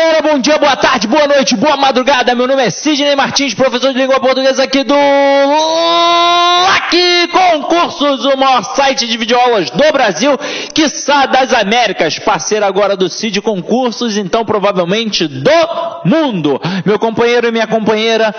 galera, bom dia, boa tarde, boa noite, boa madrugada. Meu nome é Sidney Martins, professor de língua portuguesa aqui do Lucky Concursos, o maior site de videoaulas do Brasil, quiçá das Américas, parceiro agora do Cid Concursos, então provavelmente do mundo. Meu companheiro e minha companheira,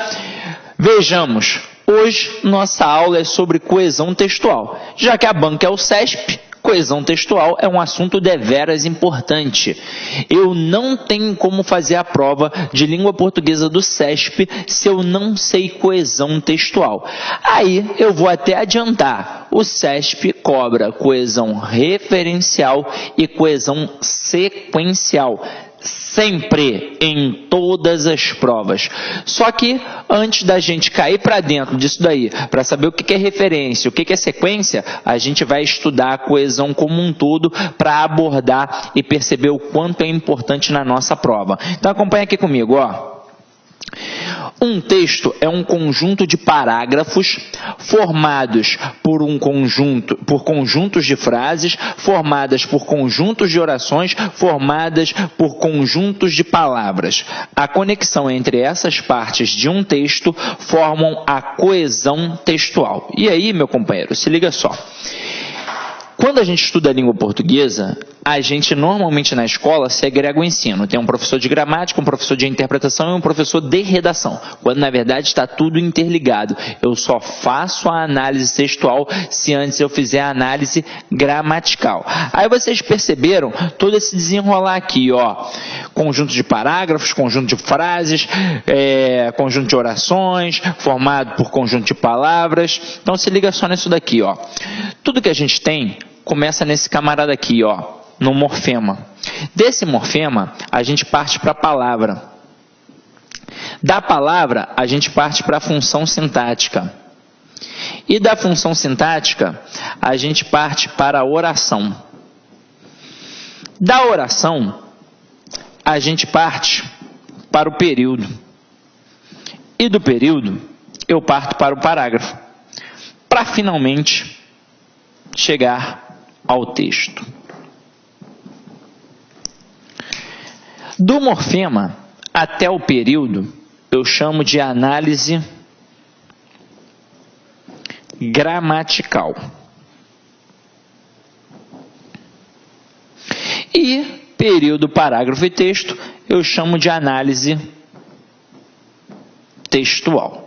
vejamos, hoje nossa aula é sobre coesão textual, já que a banca é o CESP. Coesão textual é um assunto deveras importante. Eu não tenho como fazer a prova de língua portuguesa do CESP se eu não sei coesão textual. Aí eu vou até adiantar. O CESP cobra coesão referencial e coesão sequencial. Sempre, em todas as provas. Só que, antes da gente cair para dentro disso daí, para saber o que é referência, o que é sequência, a gente vai estudar a coesão como um todo para abordar e perceber o quanto é importante na nossa prova. Então acompanha aqui comigo, ó. Um texto é um conjunto de parágrafos formados por conjuntos de frases, formadas por conjuntos de orações, formadas por conjuntos de palavras. A conexão entre essas partes de um texto formam a coesão textual. E aí, meu companheiro, se liga só. Quando a gente estuda a língua portuguesa, a gente normalmente na escola segrega o ensino. Tem um professor de gramática, um professor de interpretação e um professor de redação, quando na verdade está tudo interligado. Eu só faço a análise textual se antes eu fizer a análise gramatical. Aí vocês perceberam todo esse desenrolar aqui, ó. Conjunto de parágrafos, conjunto de frases, conjunto de orações, formado por conjunto de palavras. Então se liga só nisso daqui, ó. Tudo que a gente tem começa nesse camarada aqui, ó, no morfema. Desse morfema, a gente parte para a palavra. Da palavra, a gente parte para a função sintática. E da função sintática, a gente parte para a oração. Da oração, a gente parte para o período. E do período, eu parto para o parágrafo. Para finalmente chegar ao texto. Do morfema até o período, eu chamo de análise gramatical. E período, parágrafo e texto, eu chamo de análise textual.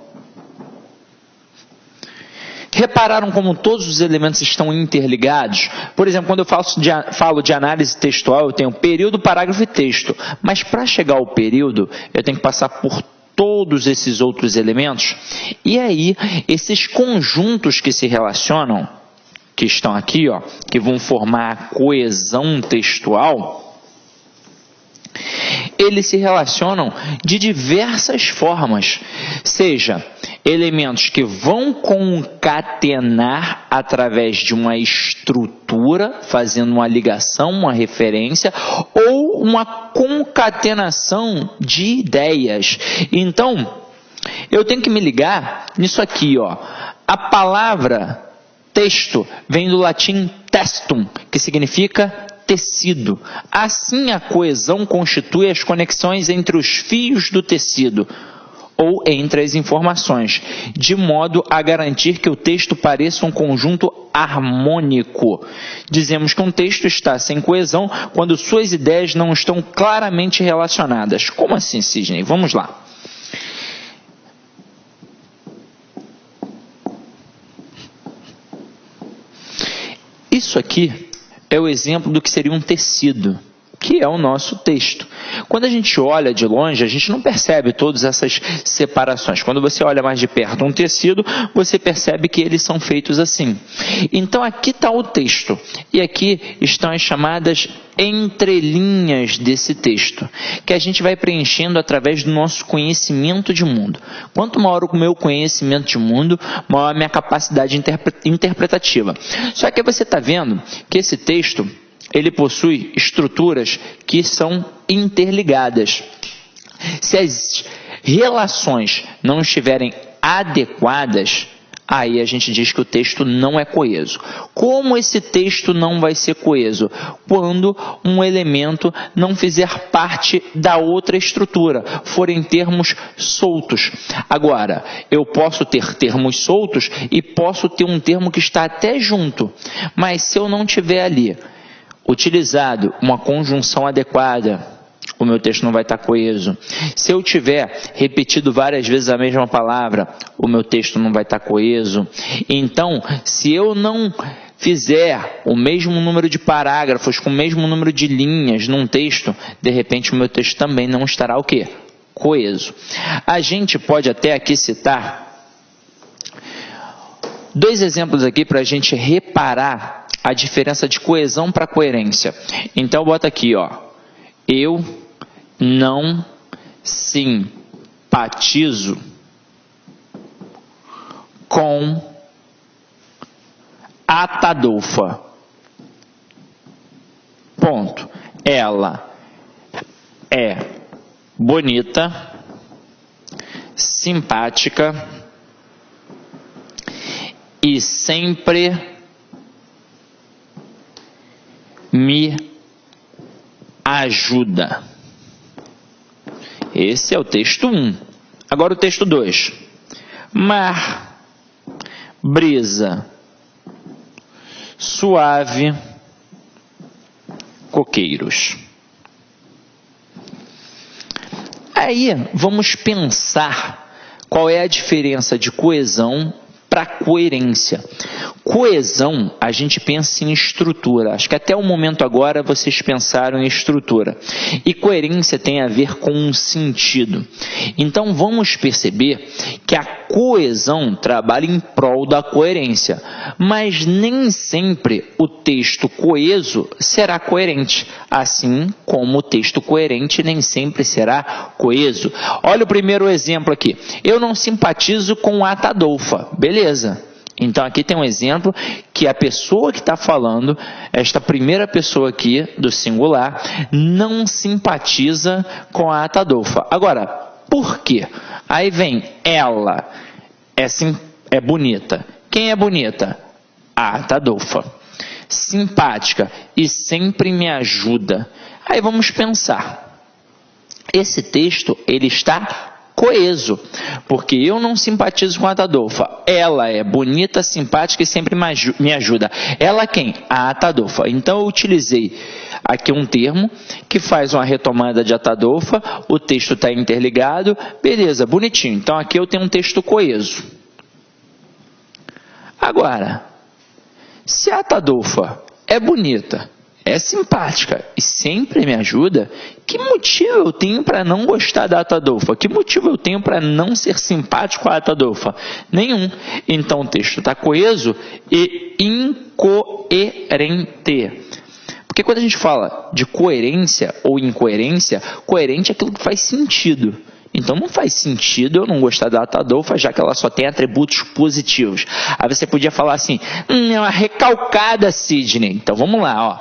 Repararam como todos os elementos estão interligados? Por exemplo, quando eu falo de análise textual, eu tenho período, parágrafo e texto. Mas para chegar ao período, eu tenho que passar por todos esses outros elementos. E aí, esses conjuntos que se relacionam, que estão aqui, ó, que vão formar a coesão textual, eles se relacionam de diversas formas, seja elementos que vão concatenar através de uma estrutura, fazendo uma ligação, uma referência, ou uma concatenação de ideias. Então, eu tenho que me ligar nisso aqui, ó. A palavra texto vem do latim testum, que significa tecido. Assim, a coesão constitui as conexões entre os fios do tecido, ou entre as informações, de modo a garantir que o texto pareça um conjunto harmônico. Dizemos que um texto está sem coesão quando suas ideias não estão claramente relacionadas. Como assim, Sidney? Vamos lá. Isso aqui é o exemplo do que seria um tecido, que é o nosso texto. Quando a gente olha de longe, a gente não percebe todas essas separações. Quando você olha mais de perto um tecido, você percebe que eles são feitos assim. Então aqui está o texto, e aqui estão as chamadas entrelinhas desse texto, que a gente vai preenchendo através do nosso conhecimento de mundo. Quanto maior o meu conhecimento de mundo, maior a minha capacidade interpretativa. Só que você está vendo que esse texto, ele possui estruturas que são interligadas. Se as relações não estiverem adequadas, aí a gente diz que o texto não é coeso. Como esse texto não vai ser coeso? Quando um elemento não fizer parte da outra estrutura, forem termos soltos. Agora, eu posso ter termos soltos e posso ter um termo que está até junto, mas se eu não tiver ali utilizado uma conjunção adequada, o meu texto não vai estar coeso. Se eu tiver repetido várias vezes a mesma palavra, o meu texto não vai estar coeso. Então, se eu não fizer o mesmo número de parágrafos, com o mesmo número de linhas num texto, de repente o meu texto também não estará o quê? Coeso. A gente pode até aqui citar 2 exemplos aqui para a gente reparar a diferença de coesão para coerência. Então, bota aqui, ó. Eu não simpatizo com Atadolfa. Ponto. Ela é bonita, simpática e sempre me ajuda. Esse é o texto 1. Agora o texto 2. Mar, brisa, suave, coqueiros. Aí vamos pensar qual é a diferença de coesão para coerência. Coesão, a gente pensa em estrutura. Acho que até o momento agora vocês pensaram em estrutura. E coerência tem a ver com um sentido. Então vamos perceber que a coesão trabalha em prol da coerência. Mas nem sempre o texto coeso será coerente. Assim como o texto coerente nem sempre será coeso. Olha o primeiro exemplo aqui. Eu não simpatizo com Atadolfa. Beleza. Então aqui tem um exemplo que a pessoa que está falando, esta primeira pessoa aqui do singular, não simpatiza com a Atadolfa. Agora, por quê? Aí vem ela, é bonita. Quem é bonita? A Atadolfa. Simpática e sempre me ajuda. Aí vamos pensar. Esse texto, ele está coeso, porque eu não simpatizo com a Atadolfa. Ela é bonita, simpática e sempre me ajuda. Ela quem? A Atadolfa. Então eu utilizei aqui um termo que faz uma retomada de Atadolfa, o texto está interligado, beleza, bonitinho. Então aqui eu tenho um texto coeso. Agora, se a Atadolfa é bonita, é simpática e sempre me ajuda, que motivo eu tenho para não gostar da Atadolfa? Que motivo eu tenho para não ser simpático com a Atadolfa? Nenhum. Então o texto está coeso e incoerente. Porque quando a gente fala de coerência ou incoerência, coerente é aquilo que faz sentido. Então não faz sentido eu não gostar da Atadolfa, já que ela só tem atributos positivos. Aí você podia falar assim, é uma recalcada, Sidney. Então vamos lá, ó.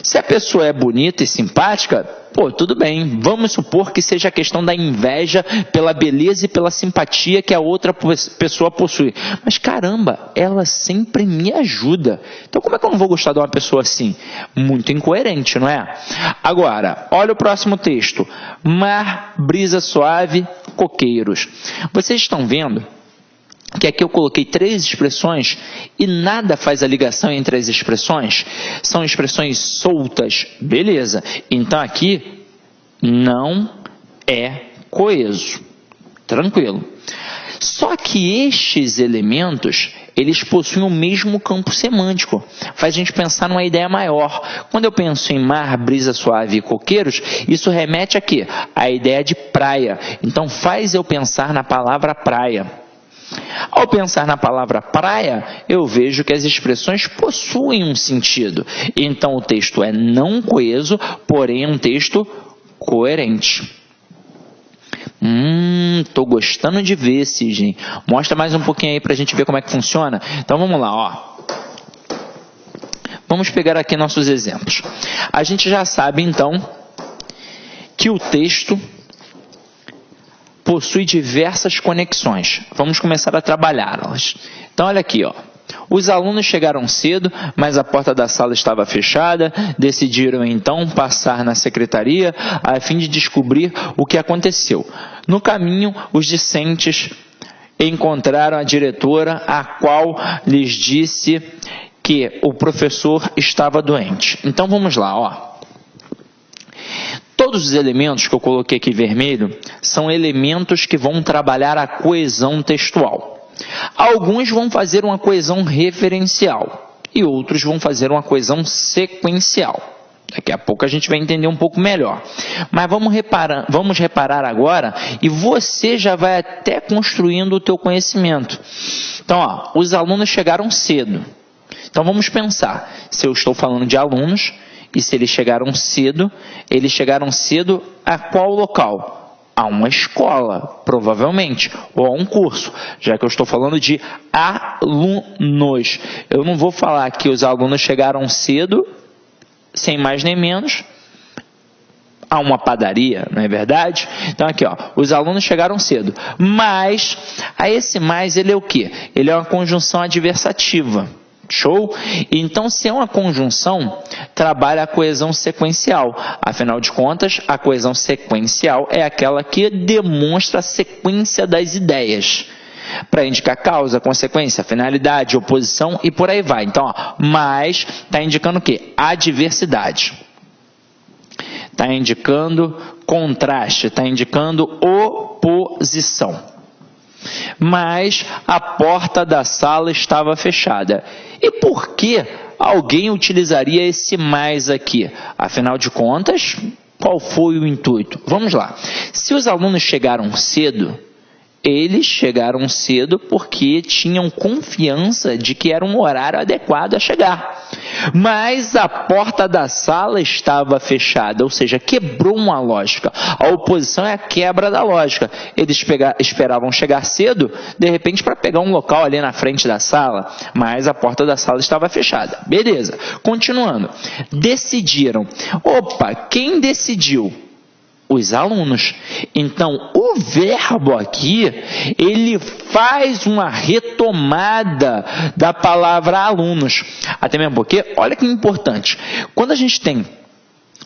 Se a pessoa é bonita e simpática, pô, tudo bem. Vamos supor que seja a questão da inveja pela beleza e pela simpatia que a outra pessoa possui. Mas caramba, ela sempre me ajuda. Então como é que eu não vou gostar de uma pessoa assim? Muito incoerente, não é? Agora, olha o próximo texto. Mar, brisa suave, coqueiros. Vocês estão vendo que aqui eu coloquei 3 expressões e nada faz a ligação entre as expressões? São expressões soltas, beleza. Então aqui não é coeso, tranquilo. Só que estes elementos, eles possuem o mesmo campo semântico. Faz a gente pensar numa ideia maior. Quando eu penso em mar, brisa suave e coqueiros, isso remete a quê? A ideia de praia. Então faz eu pensar na palavra praia. Ao pensar na palavra praia, eu vejo que as expressões possuem um sentido. Então o texto é não coeso, porém é um texto coerente. Tô gostando de ver, Sidney. Mostra mais um pouquinho aí para a gente ver como é que funciona. Então vamos lá, ó. Vamos pegar aqui nossos exemplos. A gente já sabe então que o texto possui diversas conexões. Vamos começar a trabalhá-las. Então, olha aqui, ó. Os alunos chegaram cedo, mas a porta da sala estava fechada. Decidiram então passar na secretaria a fim de descobrir o que aconteceu. No caminho, os discentes encontraram a diretora, a qual lhes disse que o professor estava doente. Então vamos lá, ó. Todos os elementos que eu coloquei aqui vermelho são elementos que vão trabalhar a coesão textual. Alguns vão fazer uma coesão referencial e outros vão fazer uma coesão sequencial. Daqui a pouco a gente vai entender um pouco melhor. Mas vamos reparar agora e você já vai até construindo o teu conhecimento. Então, ó, os alunos chegaram cedo. Então vamos pensar, se eu estou falando de alunos e se eles chegaram cedo a qual local? A uma escola, provavelmente, ou a um curso, já que eu estou falando de alunos. Eu não vou falar que os alunos chegaram cedo, sem mais nem menos, a uma padaria, não é verdade? Então aqui, ó, os alunos chegaram cedo, mas, esse mais, ele é o quê? Ele é uma conjunção adversativa. Show? Então, se é uma conjunção, trabalha a coesão sequencial. Afinal de contas, a coesão sequencial é aquela que demonstra a sequência das ideias. Para indicar causa, consequência, finalidade, oposição e por aí vai. Então, ó, mais está indicando o quê? Adversidade. Está indicando contraste, está indicando oposição. Mas a porta da sala estava fechada. E por que alguém utilizaria esse mais aqui? Afinal de contas, qual foi o intuito? Vamos lá. Se os alunos chegaram cedo, eles chegaram cedo porque tinham confiança de que era um horário adequado a chegar. Mas a porta da sala estava fechada, ou seja, quebrou uma lógica. A oposição é a quebra da lógica. Eles esperavam chegar cedo, de repente, para pegar um local ali na frente da sala, mas a porta da sala estava fechada. Beleza. Continuando. Decidiram. Opa, quem decidiu? Os alunos. Então, o verbo aqui, ele faz uma retomada da palavra alunos. Até mesmo porque, olha que importante, quando a gente tem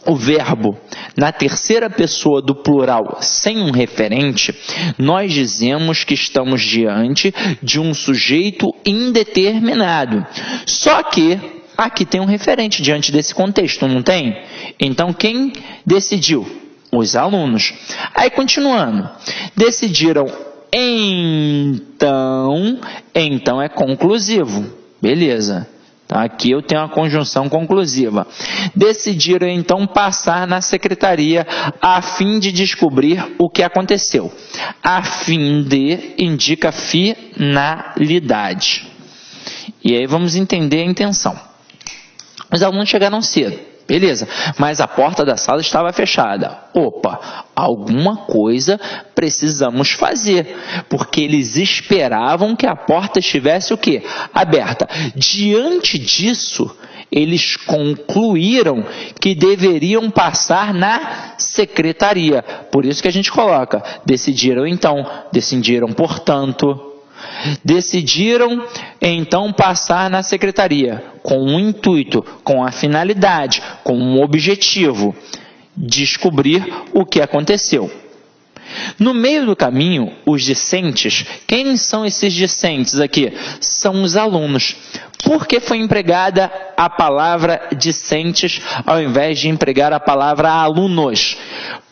o verbo na terceira pessoa do plural sem um referente, nós dizemos que estamos diante de um sujeito indeterminado. Só que aqui tem um referente diante desse contexto, não tem? Então, quem decidiu? Os alunos. Aí, continuando. Decidiram então é conclusivo. Beleza. Então, aqui eu tenho uma conjunção conclusiva. Decidiram, então, passar na secretaria a fim de descobrir o que aconteceu. A fim de indica finalidade. E aí vamos entender a intenção. Os alunos chegaram cedo. Beleza, mas a porta da sala estava fechada. Opa, alguma coisa precisamos fazer, porque eles esperavam que a porta estivesse o quê? Aberta. Diante disso, eles concluíram que deveriam passar na secretaria. Por isso que a gente coloca, decidiram, portanto. Decidiram, então, passar na secretaria, com um intuito, com a finalidade, com um objetivo, descobrir o que aconteceu. No meio do caminho, os discentes, quem são esses discentes aqui? São os alunos. Por que foi empregada a palavra discentes ao invés de empregar a palavra alunos?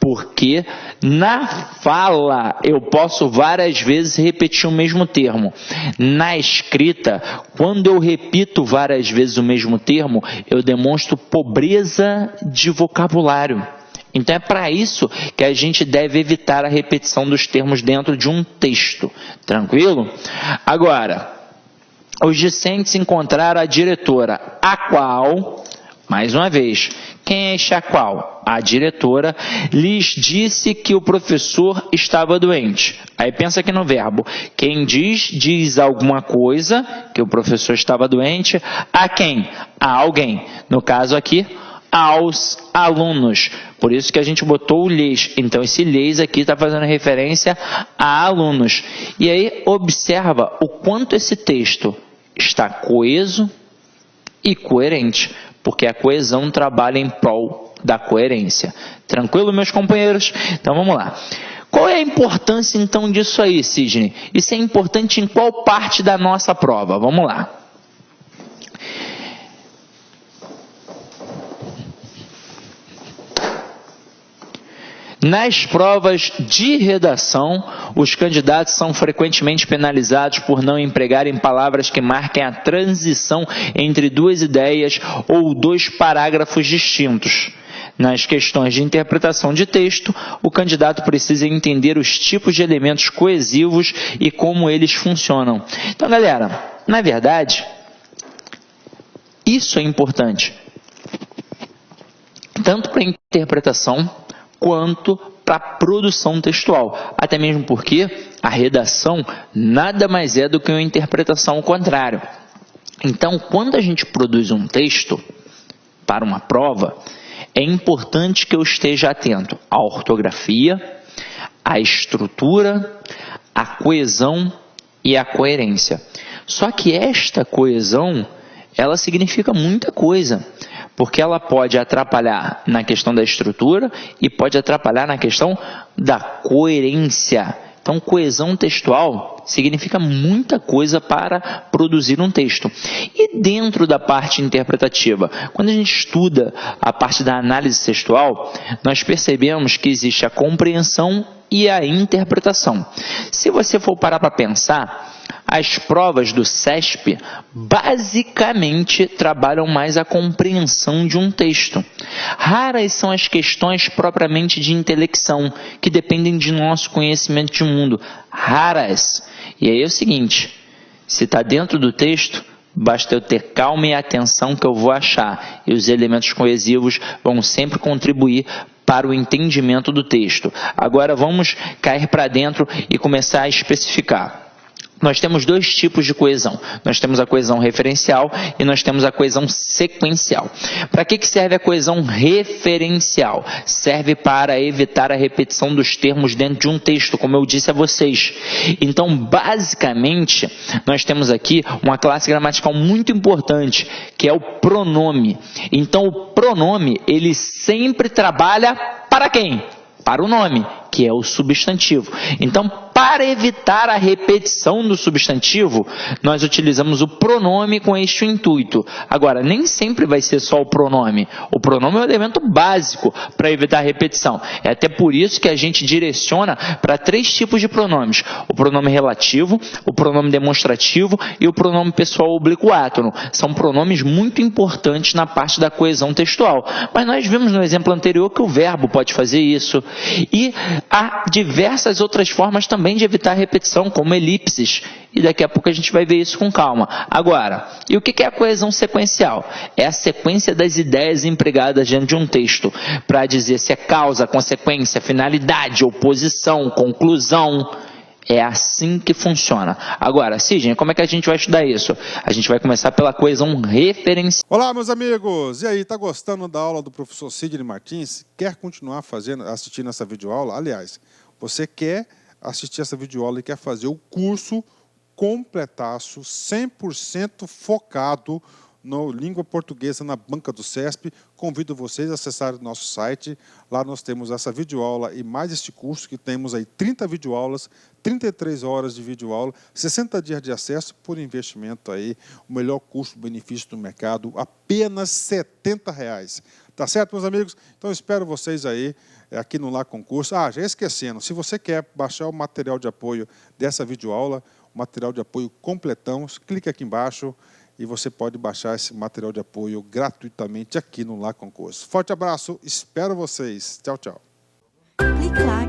Porque na fala eu posso várias vezes repetir o mesmo termo. Na escrita, quando eu repito várias vezes o mesmo termo, eu demonstro pobreza de vocabulário. Então é para isso que a gente deve evitar a repetição dos termos dentro de um texto. Tranquilo? Agora, os discentes encontraram a diretora, a qual, mais uma vez, quem é este a qual? A diretora lhes disse que o professor estava doente. Aí pensa aqui no verbo. Quem diz alguma coisa, que o professor estava doente, a quem? A alguém. No caso aqui, aos alunos. Por isso que a gente botou o lhes. Então, esse lhes aqui está fazendo referência a alunos. E aí, observa o quanto esse texto está coeso e coerente, porque a coesão trabalha em prol da coerência. Tranquilo, meus companheiros? Então, vamos lá. Qual é a importância, então, disso aí, Sidney? Isso é importante em qual parte da nossa prova? Vamos lá. Nas provas de redação, os candidatos são frequentemente penalizados por não empregarem palavras que marquem a transição entre duas ideias ou dois parágrafos distintos. Nas questões de interpretação de texto, o candidato precisa entender os tipos de elementos coesivos e como eles funcionam. Então, galera, na verdade, isso é importante, tanto para a interpretação quanto para a produção textual, até mesmo porque a redação nada mais é do que uma interpretação ao contrário. Então, quando a gente produz um texto para uma prova, é importante que eu esteja atento à ortografia, à estrutura, à coesão e à coerência. Só que esta coesão, ela significa muita coisa, porque ela pode atrapalhar na questão da estrutura e pode atrapalhar na questão da coerência. Então, coesão textual significa muita coisa para produzir um texto. E dentro da parte interpretativa, quando a gente estuda a parte da análise textual, nós percebemos que existe a compreensão e a interpretação. Se você for parar para pensar, as provas do CESP basicamente trabalham mais a compreensão de um texto. Raras são as questões propriamente de intelecção, que dependem de nosso conhecimento de mundo. Raras. E aí é o seguinte, se está dentro do texto, basta eu ter calma e atenção que eu vou achar. E os elementos coesivos vão sempre contribuir para o entendimento do texto. Agora vamos cair para dentro e começar a especificar. Nós temos dois tipos de coesão. Nós temos a coesão referencial e nós temos a coesão sequencial. Para que serve a coesão referencial? Serve para evitar a repetição dos termos dentro de um texto, como eu disse a vocês. Então, basicamente, nós temos aqui uma classe gramatical muito importante, que é o pronome. Então, o pronome, ele sempre trabalha para quem? Para o nome, que é o substantivo. Então, para evitar a repetição do substantivo, nós utilizamos o pronome com este intuito. Agora, nem sempre vai ser só o pronome. O pronome é um elemento básico para evitar a repetição. É até por isso que a gente direciona para 3 tipos de pronomes. O pronome relativo, o pronome demonstrativo e o pronome pessoal oblíquo átono. São pronomes muito importantes na parte da coesão textual. Mas nós vimos no exemplo anterior que o verbo pode fazer isso. E há diversas outras formas também de evitar repetição, como elipses, e daqui a pouco a gente vai ver isso com calma. Agora, e o que é a coesão sequencial? É a sequência das ideias empregadas dentro de um texto, para dizer se é causa, consequência, finalidade, oposição, conclusão. É assim que funciona. Agora, Sidney, como é que a gente vai estudar isso? A gente vai começar pela coesão referencial. Olá, meus amigos! E aí, tá gostando da aula do professor Sidney Martins? Quer continuar assistindo essa videoaula? Aliás, você quer assistir essa videoaula e quer fazer o curso completaço, 100% focado no língua portuguesa na banca do CESP, convido vocês a acessarem o nosso site. Lá nós temos essa videoaula e mais este curso, que temos aí 30 videoaulas, 33 horas de videoaula, 60 dias de acesso por investimento aí, o melhor custo-benefício do mercado, apenas R$ 70. Tá certo, meus amigos? Então, espero vocês aí aqui no Lá Concurso. Ah, já esquecendo, se você quer baixar o material de apoio dessa videoaula, o material de apoio completão, clique aqui embaixo e você pode baixar esse material de apoio gratuitamente aqui no Lá Concurso. Forte abraço, espero vocês. Tchau, tchau. Clique lá.